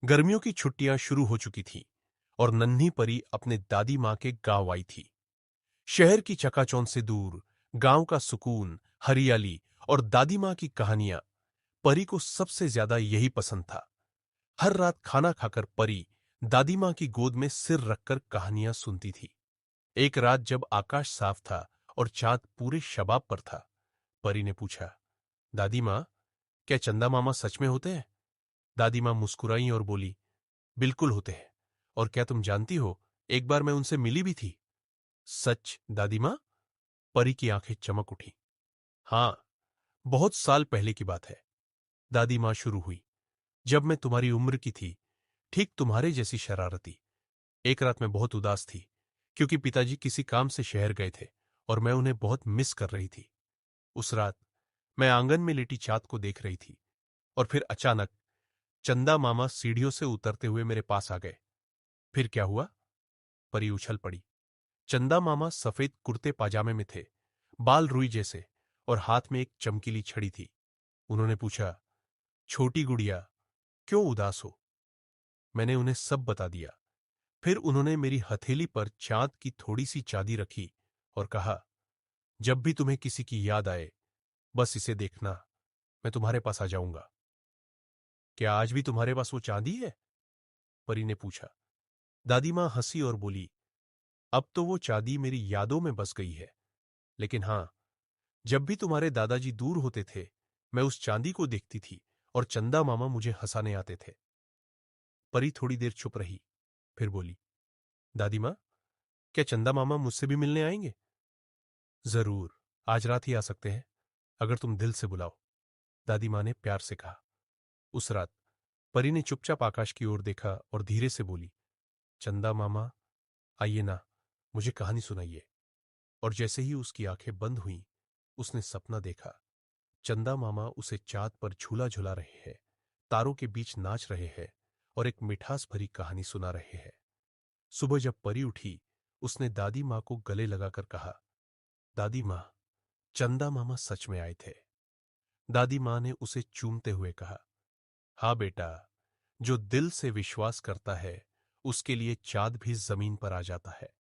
गर्मियों की छुट्टियां शुरू हो चुकी थीं और नन्ही परी अपने दादी माँ के गांव आई थी। शहर की चकाचौंध से दूर गांव का सुकून, हरियाली और दादी माँ की कहानियां परी को सबसे ज्यादा यही पसंद था। हर रात खाना खाकर परी दादी माँ की गोद में सिर रखकर कहानियां सुनती थी। एक रात जब आकाश साफ था और चांद पूरे शबाब पर था, परी ने पूछा, दादी माँ, क्या चंदा मामा सच में होते हैं? दादी माँ मुस्कुराई और बोली, बिल्कुल होते हैं। और क्या तुम जानती हो, एक बार मैं उनसे मिली भी थी। सच दादी माँ? परी की आंखें चमक उठी। हाँ, बहुत साल पहले की बात है। दादी माँ शुरू हुई, जब मैं तुम्हारी उम्र की थी, ठीक तुम्हारे जैसी शरारती। एक रात मैं बहुत उदास थी, क्योंकि पिताजी किसी काम से शहर गए थे और मैं उन्हें बहुत मिस कर रही थी। उस रात मैं आंगन में लेटी चाँद को देख रही थी और फिर अचानक चंदा मामा सीढ़ियों से उतरते हुए मेरे पास आ गए। फिर क्या हुआ? परी उछल पड़ी। चंदा मामा सफेद कुर्ते पाजामे में थे, बाल रुई जैसे, और हाथ में एक चमकीली छड़ी थी। उन्होंने पूछा, छोटी गुड़िया, क्यों उदास हो? मैंने उन्हें सब बता दिया। फिर उन्होंने मेरी हथेली पर चांद की थोड़ी सी चांदी रखी और कहा, जब भी तुम्हें किसी की याद आए, बस इसे देखना, मैं तुम्हारे पास आ जाऊंगा। क्या आज भी तुम्हारे पास वो चांदी है? परी ने पूछा। दादी मां हंसी और बोली, अब तो वो चांदी मेरी यादों में बस गई है, लेकिन हां, जब भी तुम्हारे दादाजी दूर होते थे, मैं उस चांदी को देखती थी और चंदा मामा मुझे हंसाने आते थे। परी थोड़ी देर चुप रही, फिर बोली, दादी मां, क्या चंदा मामा मुझसे भी मिलने आएंगे? जरूर, आज रात ही आ सकते हैं, अगर तुम दिल से बुलाओ, दादी मां ने प्यार से कहा। उस रात परी ने चुपचाप आकाश की ओर देखा और धीरे से बोली, चंदा मामा, आइए ना, मुझे कहानी सुनाइए। और जैसे ही उसकी आंखें बंद हुईं, उसने सपना देखा। चंदा मामा उसे चाँद पर झूला झुला रहे हैं, तारों के बीच नाच रहे हैं और एक मिठास भरी कहानी सुना रहे हैं। सुबह जब परी उठी, उसने दादी माँ को गले लगाकर कहा, दादी माँ, चंदा मामा सच में आए थे। दादी माँ ने उसे चूमते हुए कहा, हाँ बेटा, जो दिल से विश्वास करता है, उसके लिए चाँद भी जमीन पर आ जाता है।